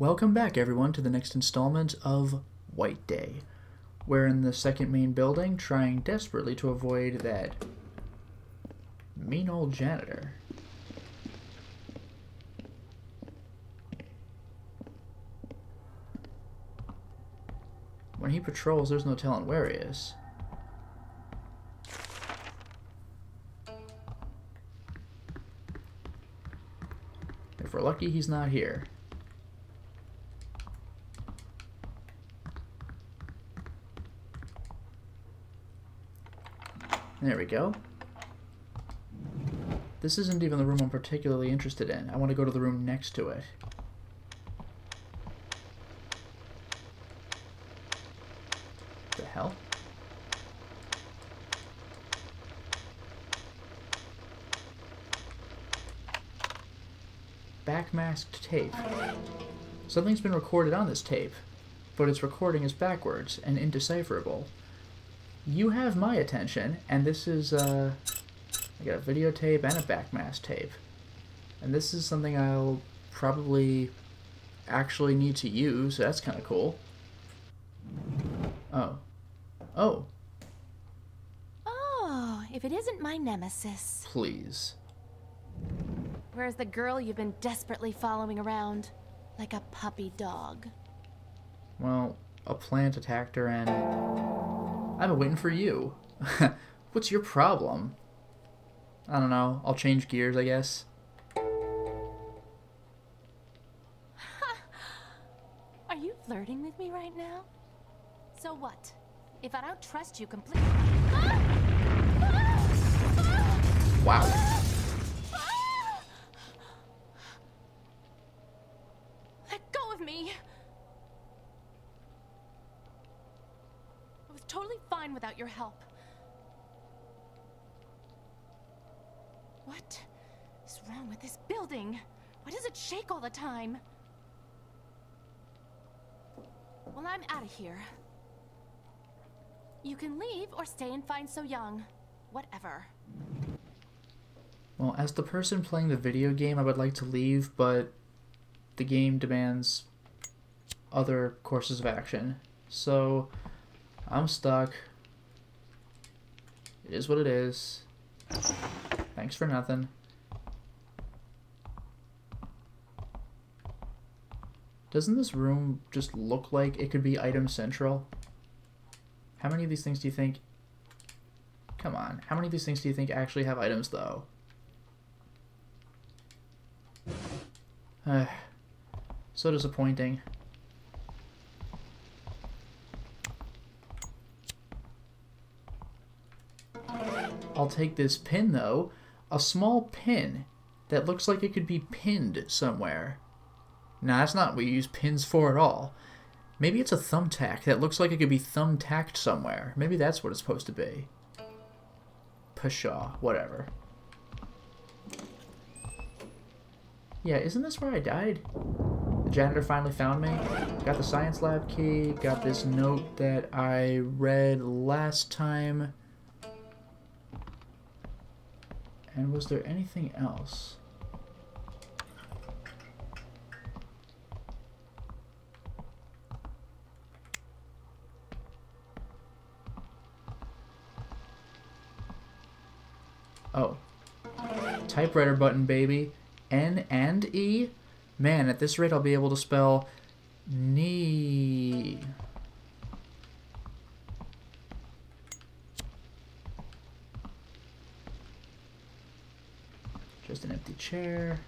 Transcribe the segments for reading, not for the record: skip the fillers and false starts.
Welcome back, everyone, to the next installment of White Day. We're in the second main building, trying desperately to avoid that mean old janitor. When he patrols, there's no telling where he is. If we're lucky, he's not here. There we go. This isn't even the room I'm particularly interested in. I want to go to the room next to it. The hell? Backmasked tape. Something's been recorded on this tape, but its recording is backwards and indecipherable. You have my attention, and this is, I got a videotape and a backmask tape. And this is something I'll probably actually need to use, so that's kind of cool. Oh. Oh. Oh, if it isn't my nemesis. Please. Where's the girl you've been desperately following around? Like a puppy dog. Well, a plant attacked her and I've been waiting for you. What's your problem? I don't know. I'll change gears, I guess. Are you flirting with me right now? So what? If I don't trust you completely... Wow. Let go of me! I was totally fine without your help. What is wrong with this building? Why does it shake all the time? Well, I'm out of here. You can leave or stay and find So Young. Whatever. Well, as the person playing the video game, I would like to leave, but the game demands other courses of action. So, I'm stuck. It is what it is. Thanks for nothing. Doesn't this room just look like it could be item central? How many of these things do you think... Come on. How many of these things do you think actually have items, though? So disappointing. I'll take this pin, though. A small pin that looks like it could be pinned somewhere. Nah, that's not what you use pins for at all. Maybe it's a thumbtack that looks like it could be thumbtacked somewhere. Maybe that's what it's supposed to be. Pshaw, whatever. Yeah, isn't this where I died? The janitor finally found me. Got the science lab key. Got this note that I read last time. And was there anything else? Oh. Typewriter button, baby. N and E? Man, at this rate I'll be able to spell knee. Just an empty chair.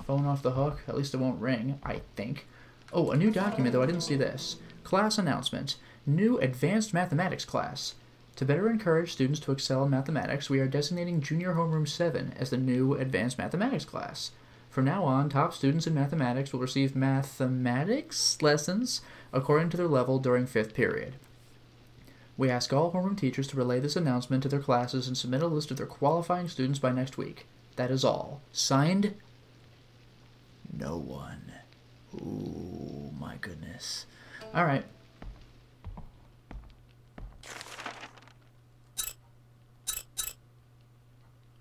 Phone off the hook. At least it won't ring, I think. Oh, a new document, though. I didn't see this. Class announcement. New advanced mathematics class. To better encourage students to excel in mathematics, we are designating Junior Homeroom 7 as the new advanced mathematics class. From now on, top students in mathematics will receive mathematics lessons according to their level during 5th period. We ask all homeroom teachers to relay this announcement to their classes and submit a list of their qualifying students by next week. That is all. Signed, no one. Ooh, my goodness. Alright.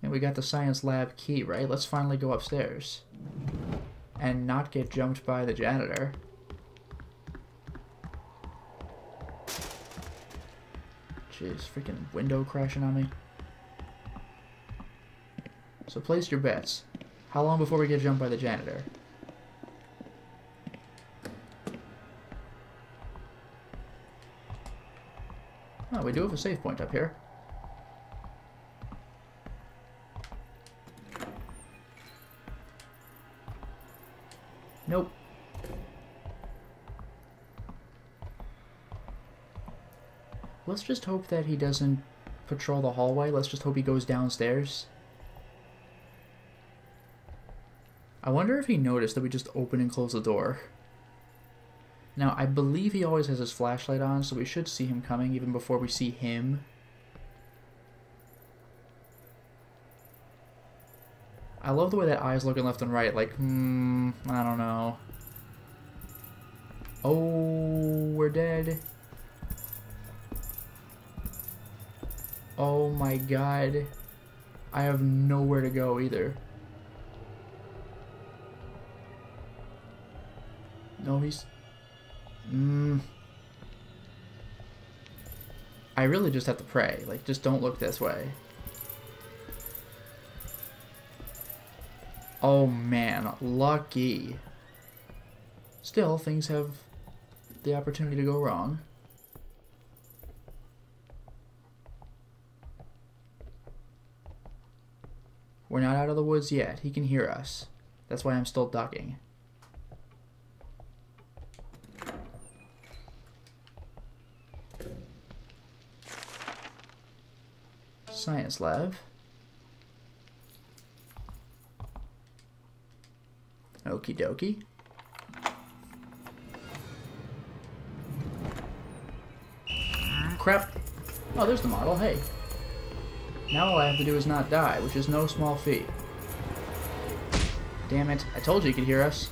And we got the science lab key, right? Let's finally go upstairs. And not get jumped by the janitor. Jeez, freaking window crashing on me. So place your bets. How long before we get jumped by the janitor? Oh, we do have a save point up here. Nope. Let's just hope that he doesn't patrol the hallway. Let's just hope he goes downstairs. I wonder if he noticed that we just open and close the door. Now, I believe he always has his flashlight on, so we should see him coming even before we see him. I love the way that eye's looking left and right, like, I don't know. Oh, we're dead. Oh my god. I have nowhere to go either. No, he's... I really just have to pray. Like, just don't look this way. Oh man, lucky. Still, things have the opportunity to go wrong. We're not out of the woods yet. He can hear us. That's why I'm still ducking. Science lab. Okie dokie. Crap. Oh, there's the model. Hey. Now all I have to do is not die, which is no small feat. Damn it. I told you could hear us.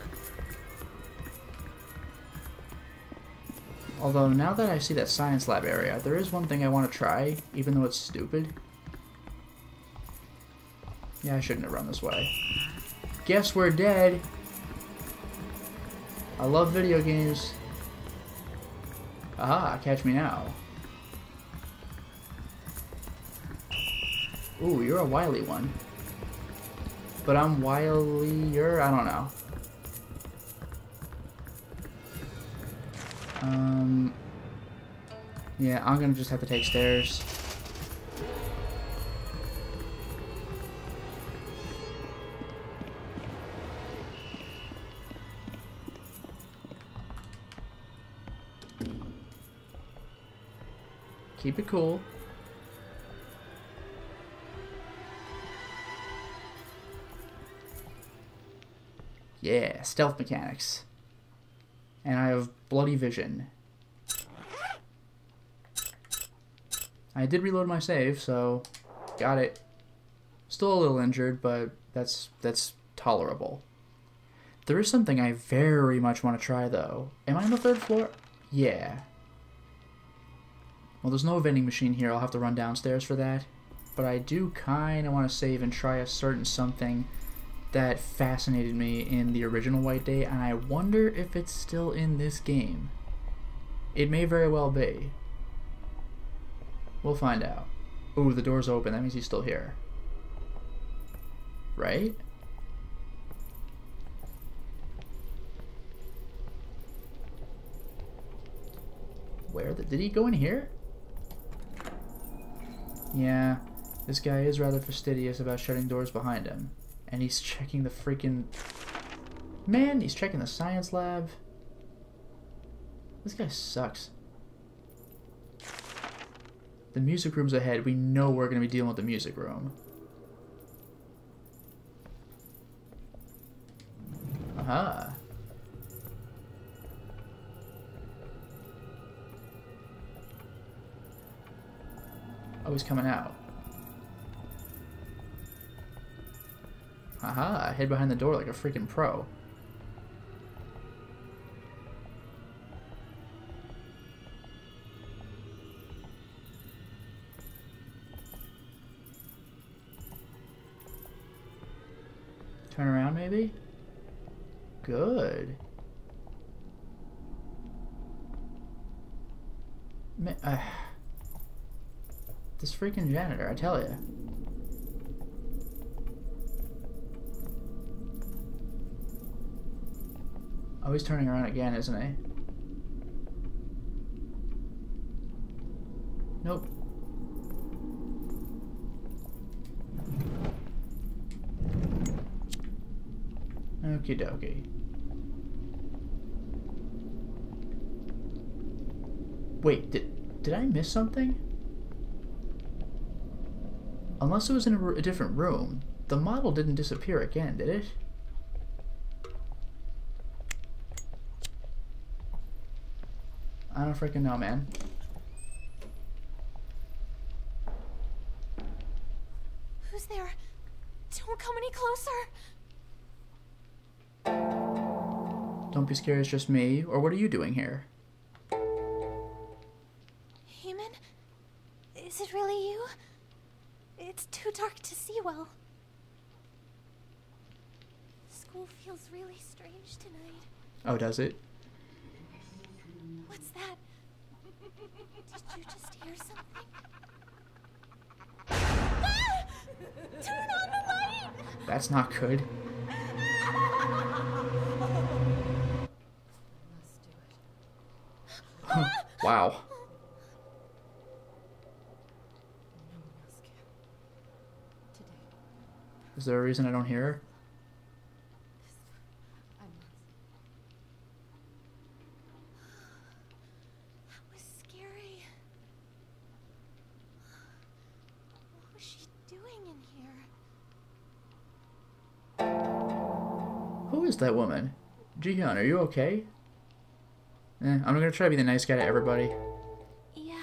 Although, now that I see that science lab area, there is one thing I want to try, even though it's stupid. Yeah, I shouldn't have run this way. Guess we're dead. I love video games. Aha, catch me now. Ooh, you're a wily one. But I'm wilier? I don't know. Yeah, I'm gonna just have to take stairs. Keep it cool. Yeah, stealth mechanics. And I have bloody vision. I did reload my save, so got it. Still a little injured, but that's tolerable. There is something I very much want to try, though. Am I on the 3rd floor? Yeah. Well, there's no vending machine here. I'll have to run downstairs for that. But I do kind of want to save and try a certain something that fascinated me in the original White Day, and I wonder if it's still in this game. It may very well be. We'll find out. Ooh, the door's open. That means he's still here. Right? Did he go in here? Yeah, this guy is rather fastidious about shutting doors behind him. And he's checking the freaking... Man, he's checking the science lab. This guy sucks. The music room's ahead. We know we're going to be dealing with the music room. Aha. Oh, he's coming out. Aha, I hid behind the door like a freaking pro. Turn around, maybe? Good. This freaking janitor, I tell ya. Oh, he's turning around again, isn't he? Nope. Okie dokie. Wait, did I miss something? Unless it was in a different room. The model didn't disappear again, did it? I don't freaking know, man. Who's there? Don't come any closer. Don't be scared, it's just me. Or what are you doing here? Heman? Is it really you? It's too dark to see well. School feels really strange tonight. Oh, does it? What's that? Did you just hear something? Ah! Turn on the light! That's not good. Wow. Is there a reason I don't hear her? That was scary. What was she doing in here? Who is that woman? Jihyun, are you okay? I'm gonna try to be the nice guy to everybody. Yeah,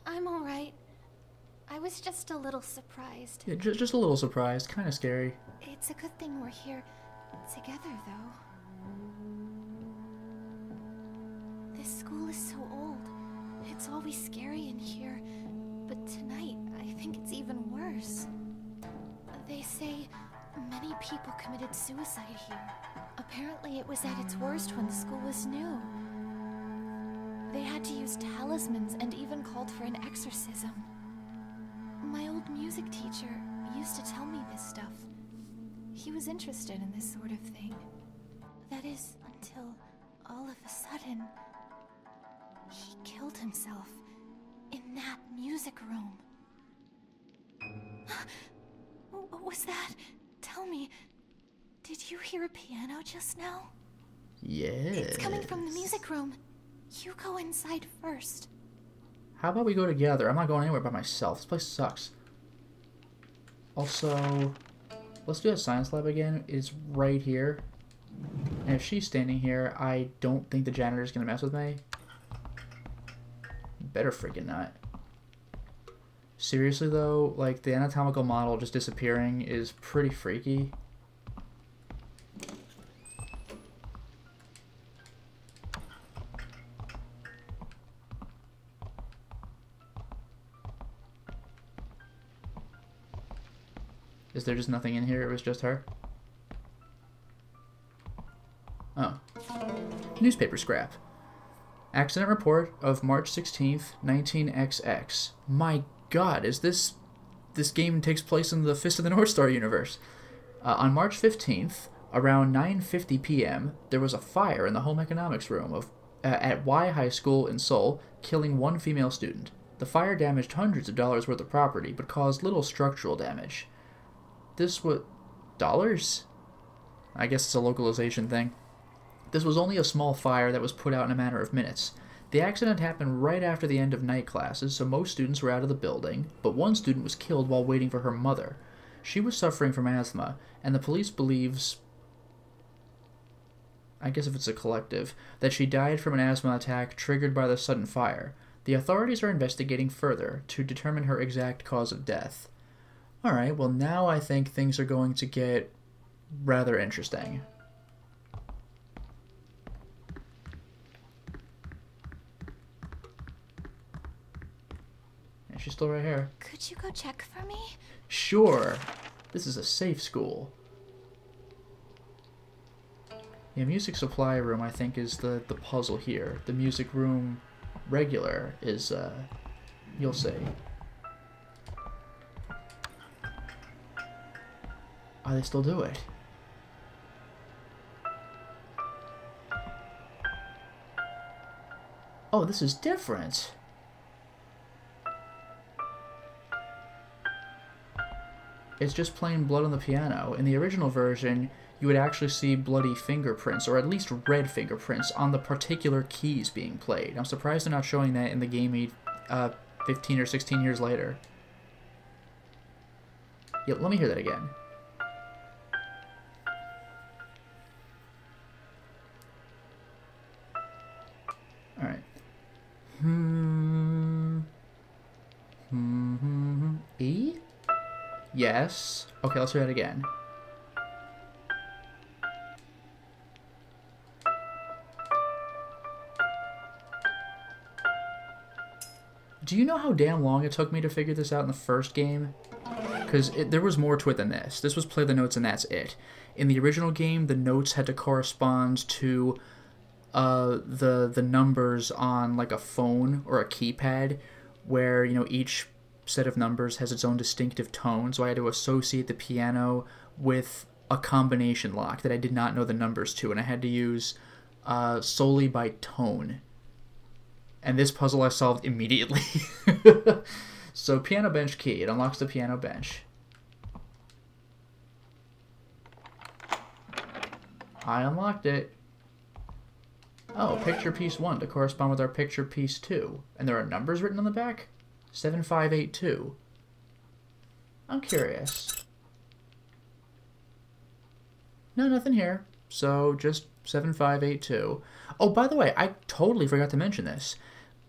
I'm alright. I was just a little surprised. Yeah, just a little surprised. Kind of scary. It's a good thing we're here together, though. This school is so old. It's always scary in here. But tonight, I think it's even worse. They say many people committed suicide here. Apparently, it was at its worst when the school was new. They had to use talismans and even called for an exorcism. My old music teacher used to tell me this stuff. He was interested in this sort of thing. That is, until all of a sudden, he killed himself in that music room. What was that? Tell me, did you hear a piano just now? Yes. It's coming from the music room. You go inside first. How about we go together? I'm not going anywhere by myself. This place sucks. Also, let's do a science lab again. It's right here. And if she's standing here, I don't think the janitor's gonna mess with me. Better freaking not. Seriously though, like the anatomical model just disappearing is pretty freaky. Is there just nothing in here? It was just her? Oh. Newspaper scrap. Accident report of March 16th, 19XX. My god, is this game takes place in the Fist of the North Star universe. On March 15th, around 9:50 p.m., there was a fire in the home economics room at Y High School in Seoul, killing one female student. The fire damaged hundreds of dollars worth of property, but caused little structural damage. This was... dollars? I guess it's a localization thing. This was only a small fire that was put out in a matter of minutes. The accident happened right after the end of night classes, so most students were out of the building, but one student was killed while waiting for her mother. She was suffering from asthma, and the police believes... I guess if it's a collective, that she died from an asthma attack triggered by the sudden fire. The authorities are investigating further to determine her exact cause of death. Alright, well now I think things are going to get rather interesting. And she's still right here. Could you go check for me? Sure. This is a safe school. Yeah, music supply room, I think, is the puzzle here. The music room regular is, you'll see. Oh, they still do it. Oh, this is different. It's just plain blood on the piano. In the original version, you would actually see bloody fingerprints, or at least red fingerprints, on the particular keys being played. I'm surprised they're not showing that in the game 15 or 16 years later. Yep, let me hear that again. Alright. E? Yes. Okay, let's hear that again. Do you know how damn long it took me to figure this out in the first game? Because there was more to it than this. This was play the notes and that's it. In the original game, the notes had to correspond to the numbers on like a phone or a keypad, where, you know, each set of numbers has its own distinctive tone, so I had to associate the piano with a combination lock that I did not know the numbers to, and I had to use solely by tone. And this puzzle I solved immediately. So piano bench key, it unlocks the piano bench. I unlocked it. Oh, picture piece 1 to correspond with our picture piece 2. And there are numbers written on the back? 7582. I'm curious. No, nothing here. So, just 7582. Oh, by the way, I totally forgot to mention this.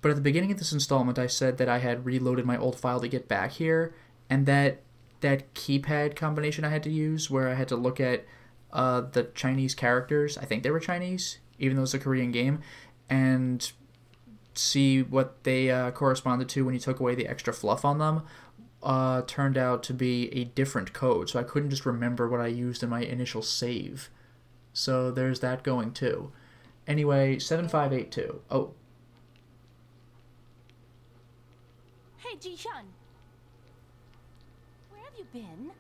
But at the beginning of this installment, I said that I had reloaded my old file to get back here. And that keypad combination I had to use, where I had to look at the Chinese characters, I think they were Chinese, even though it's a Korean game, and see what they corresponded to when you took away the extra fluff on them, turned out to be a different code, so I couldn't just remember what I used in my initial save. So there's that going too. Anyway, 7582. Oh. Hey, Jishan. Where have you been?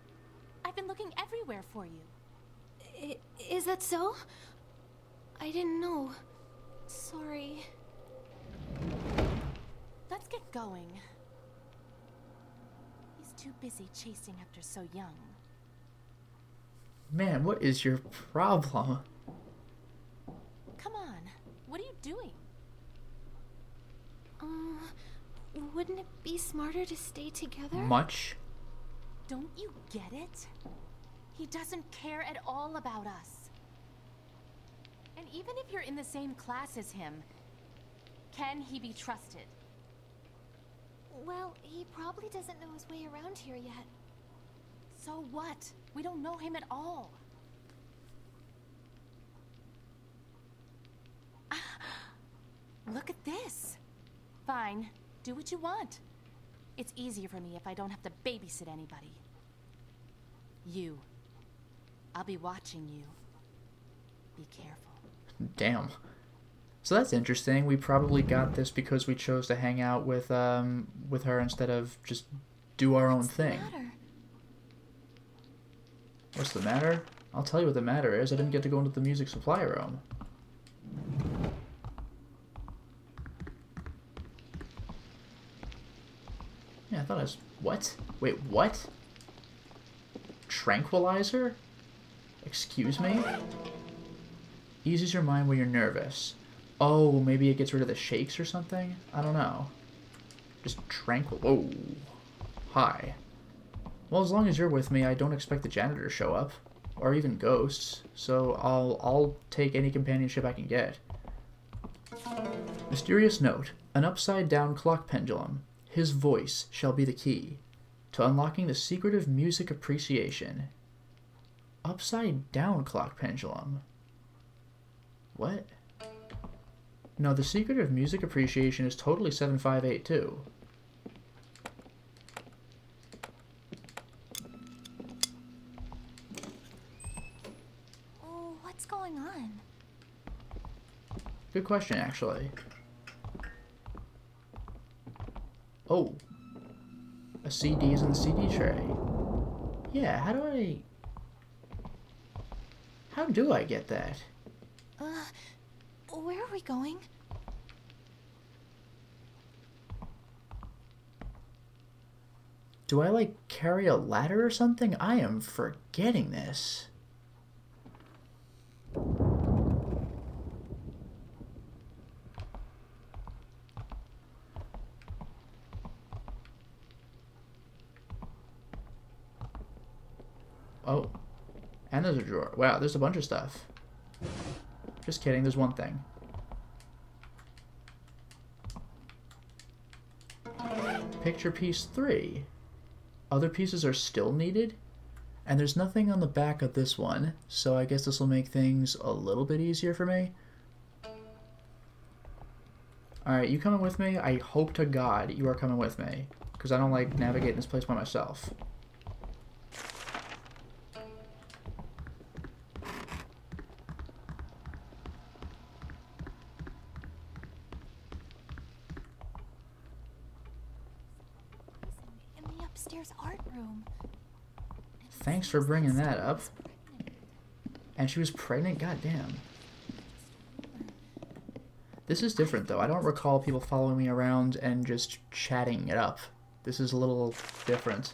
I've been looking everywhere for you. Is that so? I didn't know. Sorry. Let's get going. He's too busy chasing after so young. Man, what is your problem? Come on, what are you doing? Wouldn't it be smarter to stay together? Much? Don't you get it? He doesn't care at all about us. And even if you're in the same class as him, can he be trusted? Well, he probably doesn't know his way around here yet. So what? We don't know him at all. Look at this. Fine, do what you want. It's easier for me if I don't have to babysit anybody. You. I'll be watching you. Be careful. Damn. So that's interesting. We probably got this because we chose to hang out with her instead of just do our own thing. What's the matter? I'll tell you what the matter is. I didn't get to go into the music supply room. Yeah, I thought I was... What? Wait, what? Tranquilizer? Excuse me? Eases your mind when you're nervous. Oh, maybe it gets rid of the shakes or something? I don't know. Just tranquil... Whoa. Hi. Well, as long as you're with me, I don't expect the janitor to show up. Or even ghosts. So I'll take any companionship I can get. Mysterious note. An upside-down clock pendulum. His voice shall be the key to unlocking the secret of music appreciation. Upside-down clock pendulum. What? No, the secret of music appreciation is totally 7582. Oh, what's going on? Good question, actually. Oh. A CD is in the CD tray. Yeah, how do I get that? Where are we going? Do I, like, carry a ladder or something? I am forgetting this. Oh. And there's a drawer. Wow, there's a bunch of stuff. Just kidding, there's one thing. Picture piece 3. Other pieces are still needed, and there's nothing on the back of this one, so I guess this will make things a little bit easier for me. Alright, you coming with me? I hope to God you are coming with me, because I don't like navigating this place by myself. Upstairs art room. Thanks for bringing that up. And she was pregnant? God damn. This is different, though. I don't recall people following me around and just chatting it up. This is a little different.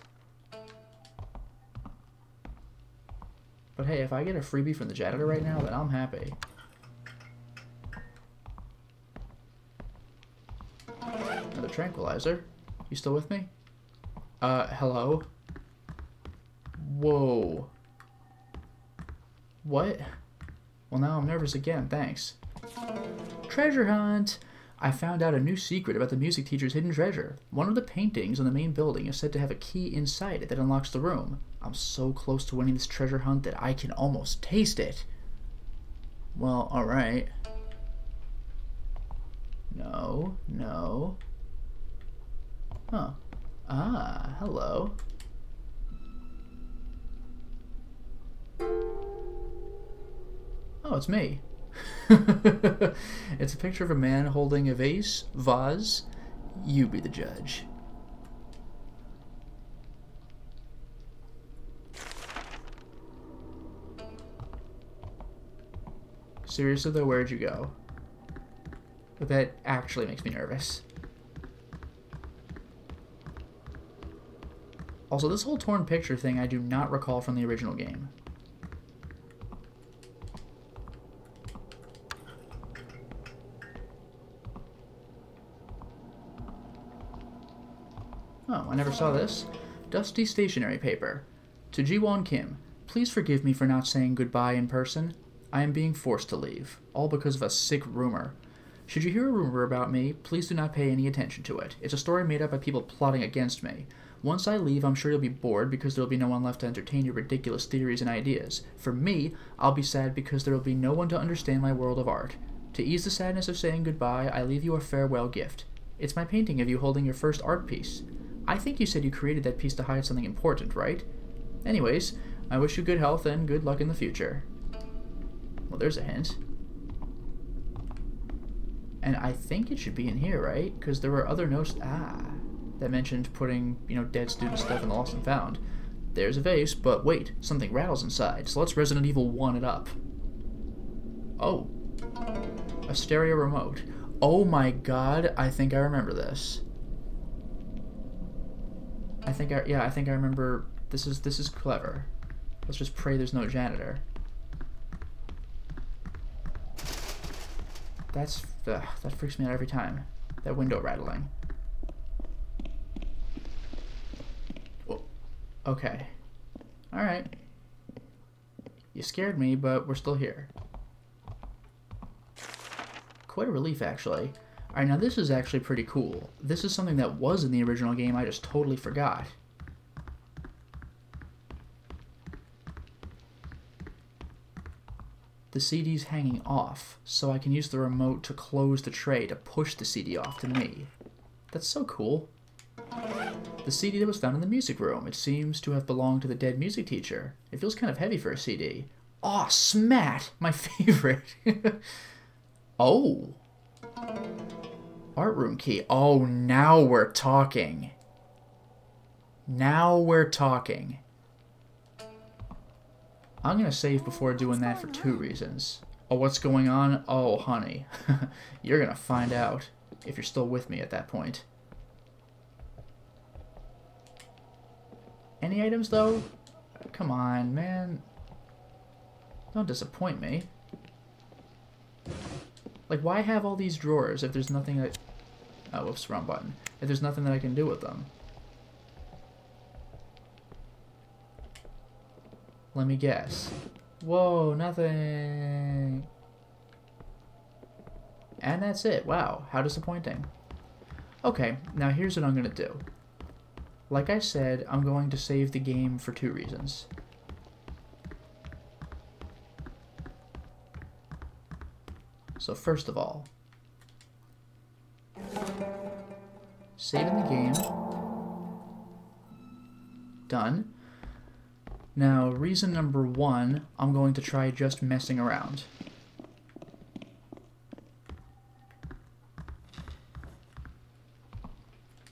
But hey, if I get a freebie from the janitor right now, then I'm happy. Another tranquilizer. You still with me? Hello? Whoa. What? Well, now I'm nervous again, thanks. Treasure hunt! I found out a new secret about the music teacher's hidden treasure. One of the paintings on the main building is said to have a key inside it that unlocks the room. I'm so close to winning this treasure hunt that I can almost taste it. Well, alright. No, no. Huh. Ah, hello. Oh, it's me. It's a picture of a man holding a vase. You be the judge. Seriously though, where'd you go? That actually makes me nervous. Also, this whole torn picture thing I do not recall from the original game. Oh, I never saw this. Dusty stationery paper. To Jiwon Kim, please forgive me for not saying goodbye in person. I am being forced to leave, all because of a sick rumor. Should you hear a rumor about me, please do not pay any attention to it. It's a story made up by people plotting against me. Once I leave, I'm sure you'll be bored because there will be no one left to entertain your ridiculous theories and ideas. For me, I'll be sad because there will be no one to understand my world of art. To ease the sadness of saying goodbye, I leave you a farewell gift. It's my painting of you holding your first art piece. I think you said you created that piece to hide something important, right? Anyways, I wish you good health and good luck in the future. Well, there's a hint. And I think it should be in here, right? Because there were other notes that mentioned putting, dead student stuff in the lost and found. There's a vase, but wait, something rattles inside, so let's Resident Evil 1 it up. Oh. A stereo remote. Oh my god, I think I remember this. I think I remember. This is clever. Let's just pray there's no janitor. That freaks me out every time. That window rattling. Whoa. Okay. Alright. You scared me, but we're still here. Quite a relief, actually. Alright, now this is actually pretty cool. This is something that was in the original game, I just totally forgot. The CD's hanging off, so I can use the remote to close the tray to push the CD off to me. That's so cool. The CD that was found in the music room. It seems to have belonged to the dead music teacher. It feels kind of heavy for a CD. Aw, Smat! My favorite! Oh. Art room key. Oh, now we're talking. Now we're talking. I'm going to save before doing that for 2 reasons. Oh, what's going on? Oh, honey. You're going to find out if you're still with me at that point. Any items, though? Come on, man. Don't disappoint me. Like, why have all these drawers if there's nothing that... Oh, whoops, wrong button. If there's nothing that I can do with them. Let me guess. Whoa, nothing. And that's it. Wow, how disappointing. Okay, now here's what I'm going to do. Like I said, I'm going to save the game for 2 reasons. So first of all, saving the game. Done. Now, reason number 1, I'm going to try just messing around.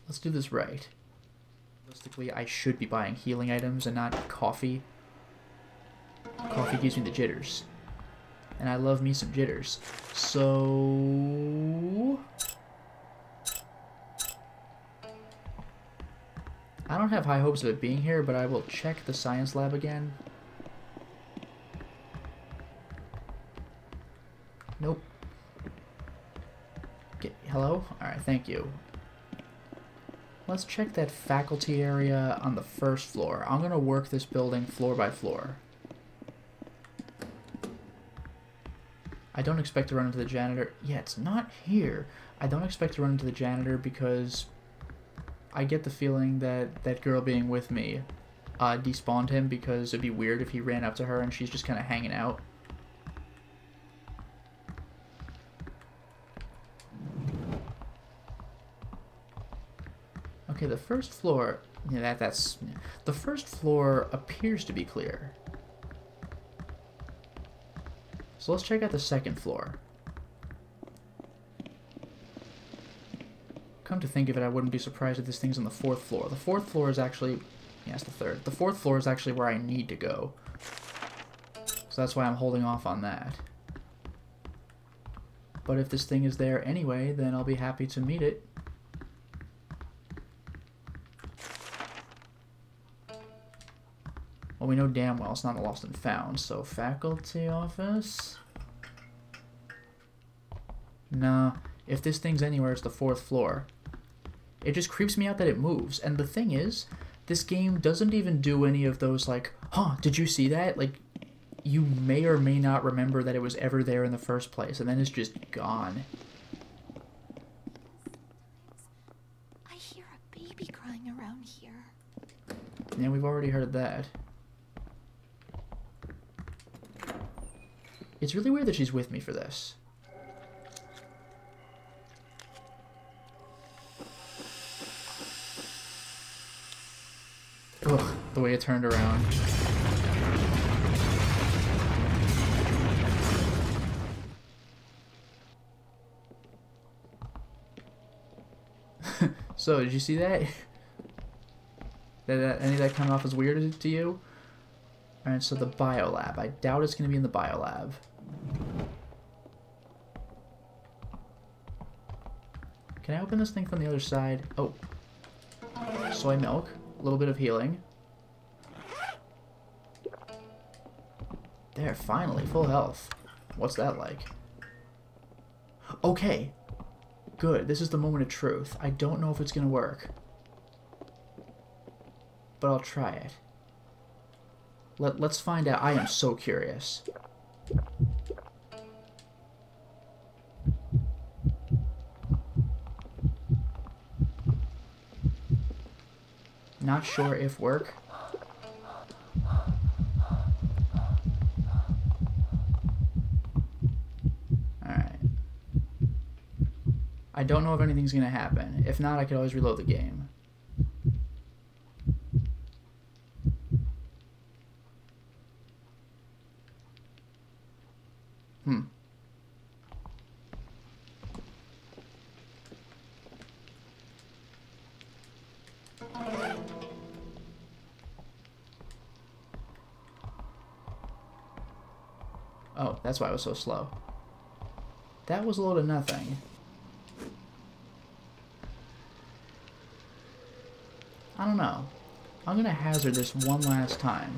Let's do this right. Realistically, I should be buying healing items and not coffee. Coffee gives me the jitters. And I love me some jitters. So... I don't have high hopes of it being here, but I will check the science lab again. Nope. Hello? Alright, thank you. Let's check that faculty area on the 1st floor. I'm going to work this building floor by floor. I don't expect to run into the janitor. Yeah, it's not here. I don't expect to run into the janitor because I get the feeling that that girl being with me despawned him, because it'd be weird if he ran up to her and she's just kind of hanging out. Okay, the 1st floor, yeah, the 1st floor appears to be clear. So let's check out the 2nd floor. Come to think of it, I wouldn't be surprised if this thing's on the 4th floor. The 4th floor is actually, yeah, it's the 3rd. The 4th floor is actually where I need to go. So that's why I'm holding off on that. But if this thing is there anyway, then I'll be happy to meet it. Well, we know damn well it's not a lost and found, so faculty office? Nah, if this thing's anywhere, it's the 4th floor. It just creeps me out that it moves, and the thing is, this game doesn't even do any of those, like, huh, did you see that? Like, you may or may not remember that it was ever there in the first place, and then it's just gone. I hear a baby crying around here. Yeah, we've already heard that. It's really weird that she's with me for this. Ugh, the way it turned around. So, did you see that? Did any of that come off as weird to you? Alright, so the biolab. I doubt it's going to be in the biolab. Can I open this thing from the other side? Oh. Soy milk. A little bit of healing. There, finally. Full health. What's that like? Okay. Good. This is the moment of truth. I don't know if it's going to work. But I'll try it. Let's find out. I am so curious. Not sure if work. Alright. I don't know if anything's gonna happen. If not, I could always reload the game. Oh, that's why I was so slow. That was a load of nothing. I don't know. I'm gonna hazard this one last time.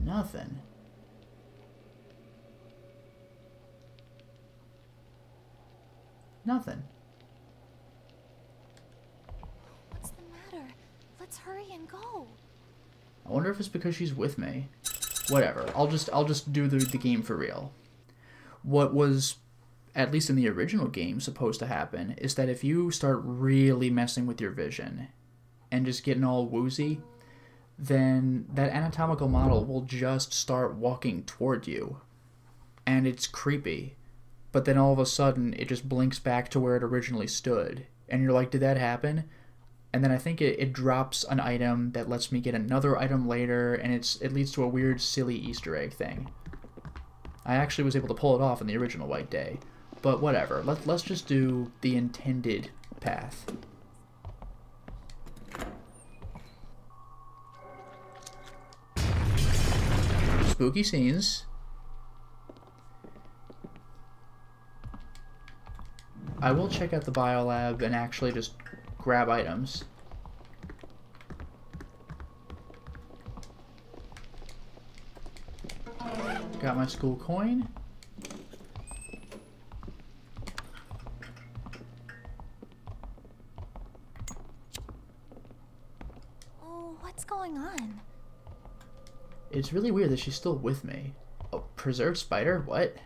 Nothing. Nothing. What's the matter? Let's hurry and go. I wonder if it's because she's with me. Whatever. I'll just do the game for real. What was, at least in the original game, supposed to happen is that if you start really messing with your vision and just getting all woozy, then that anatomical model will just start walking toward you. And it's creepy. But then all of a sudden, it just blinks back to where it originally stood. And you're like, did that happen? And then I think it drops an item that lets me get another item later, and it leads to a weird, silly Easter egg thing. I actually was able to pull it off in the original White Day. But whatever, let's just do the intended path. Spooky scenes. I will check out the biolab and actually just grab items. Got my school coin. Oh, what's going on? It's really weird that she's still with me. Oh, preserved spider? What?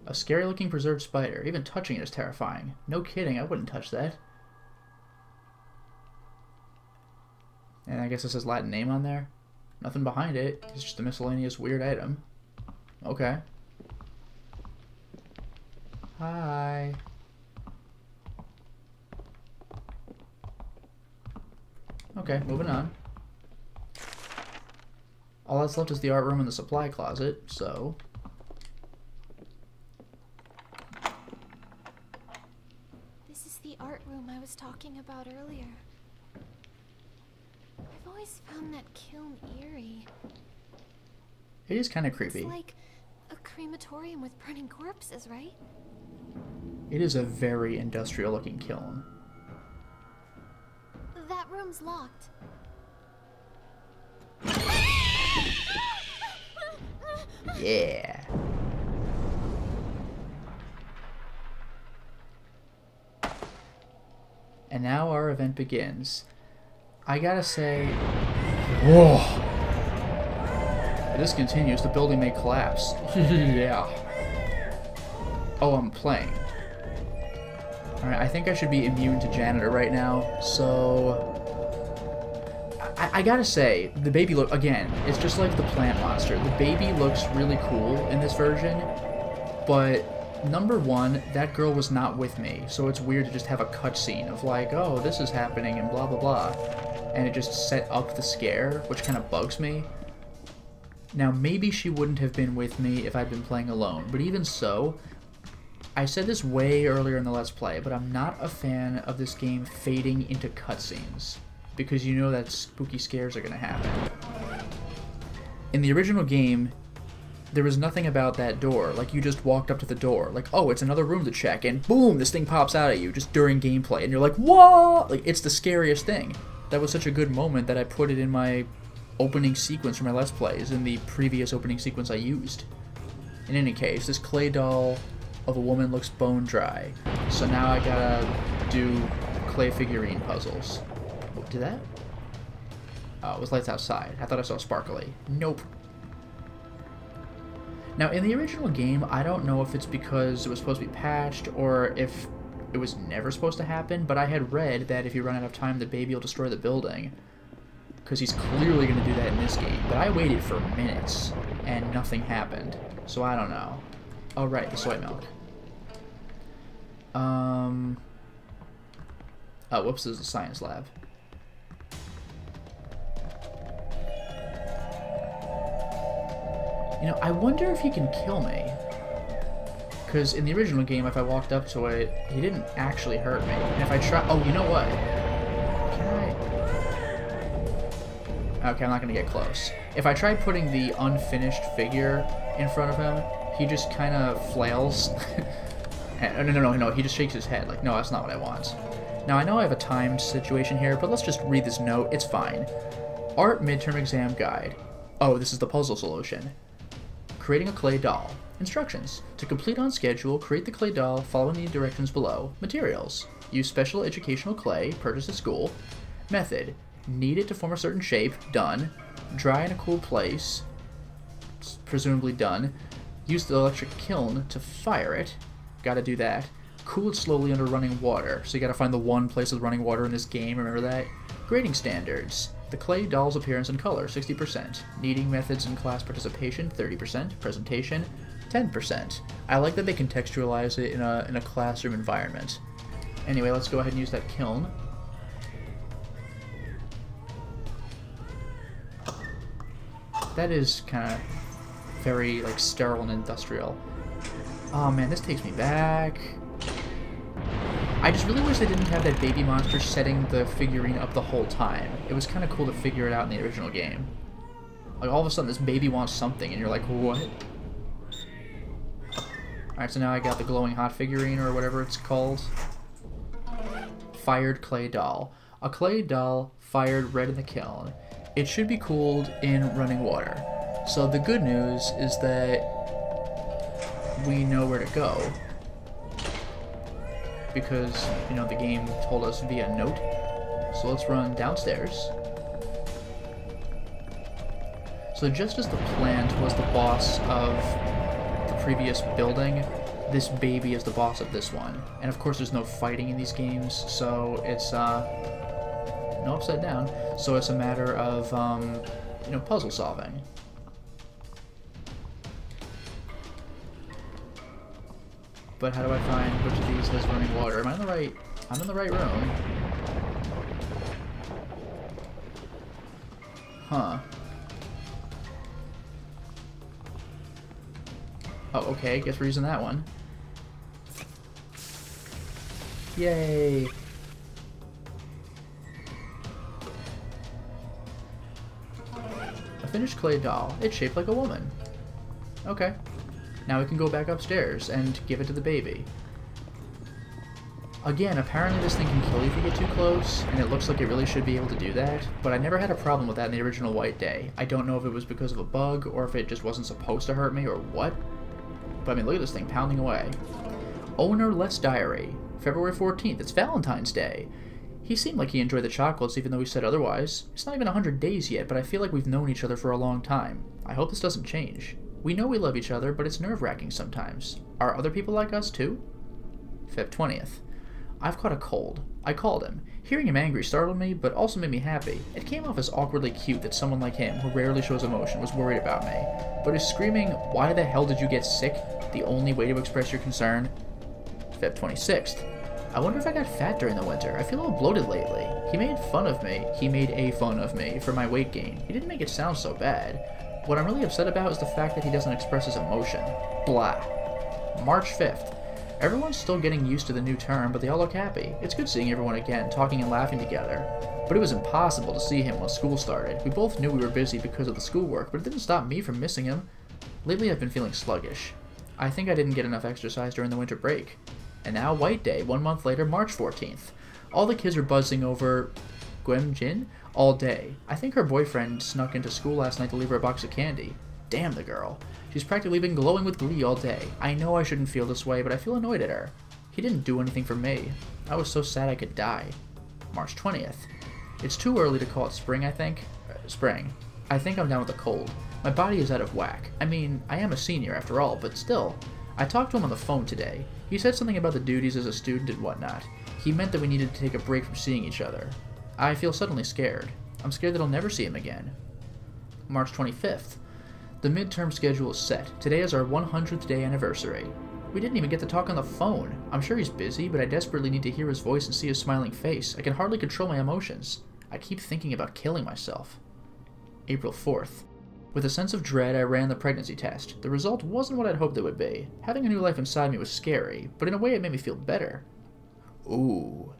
A scary looking preserved spider. Even touching it is terrifying. No kidding, I wouldn't touch that. And I guess it says Latin name on there. Nothing behind it. It's just a miscellaneous weird item. Okay. Hi. Okay, moving on. All that's left is the art room and the supply closet, so... This is the art room I was talking about earlier. I've always found that kiln eerie. It is kind of creepy. It's like a crematorium with burning corpses, right? It is a very industrial looking kiln. That room's locked. Yeah. And now our event begins. I gotta say... Whoa! If this continues, the building may collapse. Yeah. Oh, I'm playing. Alright, I think I should be immune to janitor right now, so... I gotta say, the baby look, again, it's just like the plant monster. The baby looks really cool in this version, but number one, that girl was not with me, so it's weird to just have a cutscene of like, oh, this is happening and blah blah blah, and it just set up the scare, which kind of bugs me. Now, maybe she wouldn't have been with me if I'd been playing alone, but even so, I said this way earlier in the Let's Play, but I'm not a fan of this game fading into cutscenes, because you know that spooky scares are going to happen. In the original game, there was nothing about that door. Like, you just walked up to the door, like, oh, it's another room to check, and boom, this thing pops out at you just during gameplay, and you're like, what? Like, it's the scariest thing. That was such a good moment that I put it in my opening sequence for my Let's Plays, in the previous opening sequence I used. In any case, this clay doll of a woman looks bone dry, so now I gotta do clay figurine puzzles. Did that? Oh, it was lights outside. I thought I saw sparkly. Nope. Now, in the original game, I don't know if it's because it was supposed to be patched or if it was never supposed to happen, but I had read that if you run out of time, the baby will destroy the building. Because he's clearly going to do that in this game. But I waited for minutes, and nothing happened. So I don't know. Oh, right, the soy milk. Oh, whoops, this is a science lab. You know, I wonder if he can kill me. Because in the original game, if I walked up to it, he didn't actually hurt me. And if I try... Oh, you know what? Can I... Okay, I'm not going to get close. If I try putting the unfinished figure in front of him, he just kind of flails. No, he just shakes his head. Like, no, that's not what I want. Now, I know I have a timed situation here, but let's just read this note. It's fine. Art midterm exam guide. Oh, this is the puzzle solution. Creating a clay doll. Instructions. To complete on schedule, create the clay doll following the directions below. Materials. Use special educational clay, purchased at school. Method. Knead it to form a certain shape. Done. Dry in a cool place. Presumably done. Use the electric kiln to fire it. Gotta do that. Cool it slowly under running water. So you gotta find the one place with running water in this game, remember that? Grading standards. The clay doll's appearance and color, 60%. Kneading methods and class participation, 30%. Presentation, 10%. I like that they contextualize it in a classroom environment. Anyway, let's go ahead and use that kiln. That is kind of very, like, sterile and industrial. Oh man, this takes me back. I just really wish they didn't have that baby monster setting the figurine up the whole time. It was kind of cool to figure it out in the original game. Like, all of a sudden this baby wants something, and you're like, what? Alright, so now I got the glowing hot figurine, or whatever it's called. Fired clay doll. A clay doll fired red in the kiln. It should be cooled in running water. So the good news is that we know where to go. Because, you know, the game told us via note. So let's run downstairs. So just as the plant was the boss of the previous building, this baby is the boss of this one. And of course there's no fighting in these games, so it's, no upside down. So it's a matter of, you know, puzzle solving. But how do I find which of these has running water? Am I in the right... I'm in the right room. Huh. Oh, okay. Guess we're using that one. Yay! A finished clay doll. It's shaped like a woman. Okay. Now we can go back upstairs and give it to the baby. Again, apparently this thing can kill you if you get too close, and it looks like it really should be able to do that, but I never had a problem with that in the original White Day. I don't know if it was because of a bug, or if it just wasn't supposed to hurt me, or what. But I mean, look at this thing pounding away. Owner-less diary. February 14th. It's Valentine's Day. He seemed like he enjoyed the chocolates, even though he said otherwise. It's not even 100 days yet, but I feel like we've known each other for a long time. I hope this doesn't change. We know we love each other, but it's nerve-wracking sometimes. Are other people like us, too? Feb 20th. I've caught a cold. I called him. Hearing him angry startled me, but also made me happy. It came off as awkwardly cute that someone like him, who rarely shows emotion, was worried about me. But his screaming, "Why the hell did you get sick?" the only way to express your concern? Feb 26th. I wonder if I got fat during the winter. I feel a little bloated lately. He made fun of me. He made a fun of me for my weight gain. He didn't make it sound so bad. What I'm really upset about is the fact that he doesn't express his emotion. Blah. March 5th. Everyone's still getting used to the new term, but they all look happy. It's good seeing everyone again, talking and laughing together. But it was impossible to see him when school started. We both knew we were busy because of the schoolwork, but it didn't stop me from missing him. Lately I've been feeling sluggish. I think I didn't get enough exercise during the winter break. And now White Day, 1 month later, March 14th. All the kids are buzzing over Gwenjin all day. I think her boyfriend snuck into school last night to leave her a box of candy. Damn the girl. She's practically been glowing with glee all day. I know I shouldn't feel this way, but I feel annoyed at her. He didn't do anything for me. I was so sad I could die. March 20th. It's too early to call it spring, I think. Spring. I think I'm down with a cold. My body is out of whack. I mean, I am a senior after all, but still. I talked to him on the phone today. He said something about the duties as a student and whatnot. He meant that we needed to take a break from seeing each other. I feel suddenly scared. I'm scared that I'll never see him again. March 25th. The midterm schedule is set. Today is our 100th day anniversary. We didn't even get to talk on the phone. I'm sure he's busy, but I desperately need to hear his voice and see his smiling face. I can hardly control my emotions. I keep thinking about killing myself. April 4th. With a sense of dread, I ran the pregnancy test. The result wasn't what I'd hoped it would be. Having a new life inside me was scary, but in a way it made me feel better. Ooh,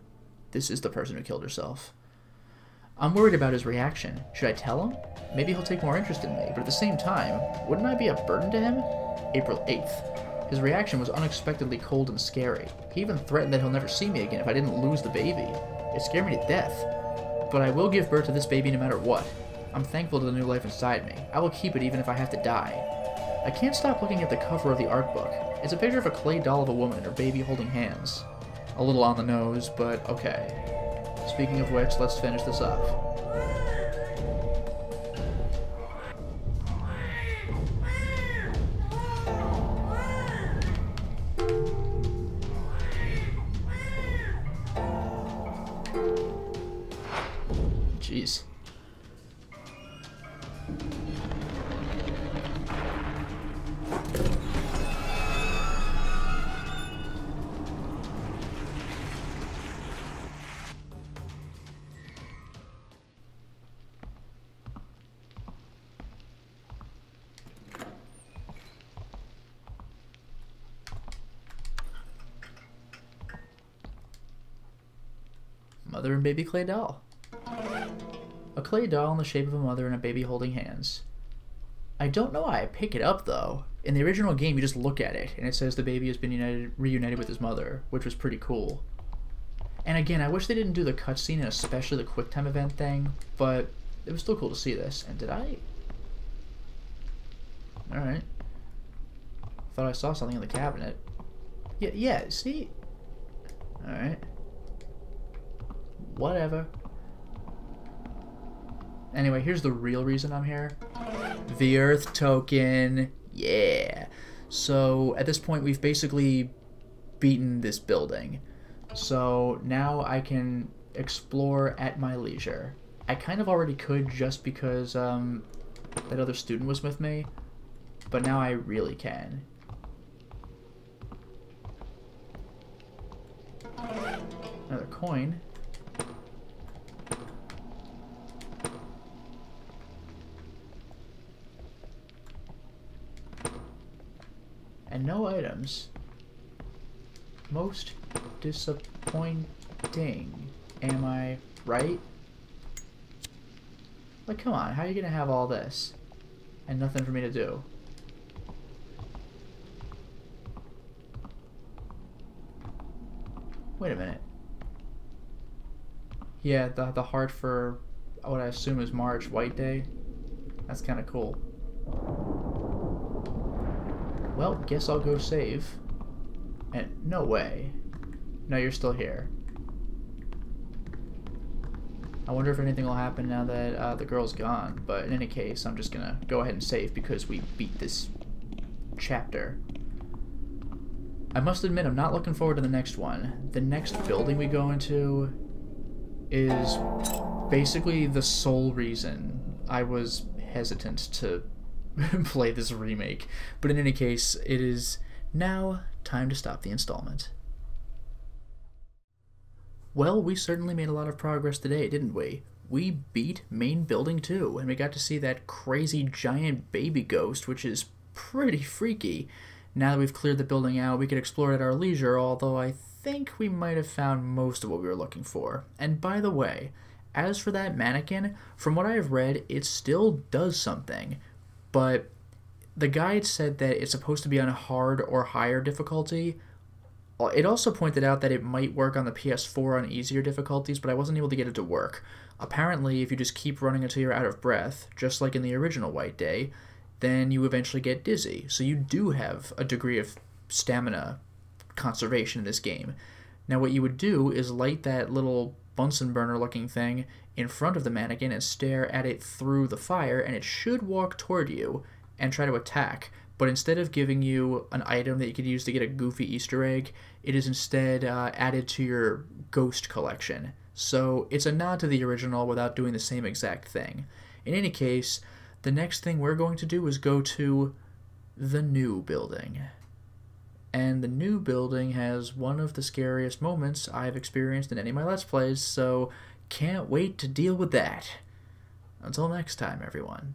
this is the person who killed herself. I'm worried about his reaction. Should I tell him? Maybe he'll take more interest in me, but at the same time, wouldn't I be a burden to him? April 8th. His reaction was unexpectedly cold and scary. He even threatened that he'll never see me again if I didn't lose the baby. It scared me to death. But I will give birth to this baby no matter what. I'm thankful to the new life inside me. I will keep it even if I have to die. I can't stop looking at the cover of the art book. It's a picture of a clay doll of a woman and her baby holding hands. A little on the nose, but okay. Speaking of which, let's finish this up. Jeez. Mother and baby clay doll. A clay doll in the shape of a mother and a baby holding hands. I don't know why I pick it up though. In the original game you just look at it and it says the baby has been reunited with his mother, which was pretty cool. And again, I wish they didn't do the cutscene and especially the QuickTime event thing, but it was still cool to see this. And did I? Alright. Thought I saw something in the cabinet. Yeah, see? Alright. Whatever. Anyway, here's the real reason I'm here. The Earth token. Yeah. So, at this point, we've basically beaten this building. So, now I can explore at my leisure. I kind of already could just because that other student was with me. But now I really can. Another coin. And no items. Most disappointing. Am I right? Like, come on, how are you gonna have all this? And nothing for me to do? Wait a minute. Yeah, the heart for what I assume is March, White Day. That's kind of cool. Well, guess I'll go save. And no way. No, you're still here. I wonder if anything will happen now that the girl's gone. But in any case, I'm just gonna go ahead and save because we beat this chapter. I must admit, I'm not looking forward to the next one. The next building we go into is basically the sole reason I was hesitant to play this remake. But in any case, it is now time to stop the installment. Well, we certainly made a lot of progress today, didn't we? We beat Main Building 2, and we got to see that crazy giant baby ghost, which is pretty freaky. Now that we've cleared the building out, we could explore it at our leisure, although I think we might have found most of what we were looking for. And by the way, as for that mannequin, from what I have read, it still does something. But the guide said that it's supposed to be on hard or higher difficulty. It also pointed out that it might work on the PS4 on easier difficulties, but I wasn't able to get it to work. Apparently, if you just keep running until you're out of breath, just like in the original White Day, then you eventually get dizzy. So you do have a degree of stamina conservation in this game. Now what you would do is light that little Bunsen burner looking thing in front of the mannequin and stare at it through the fire, and it should walk toward you and try to attack. But instead of giving you an item that you could use to get a goofy Easter egg, it is instead added to your ghost collection. So it's a nod to the original without doing the same exact thing. In any case, the next thing we're going to do is go to the new building. And the new building has one of the scariest moments I've experienced in any of my Let's Plays, so can't wait to deal with that. Until next time, everyone.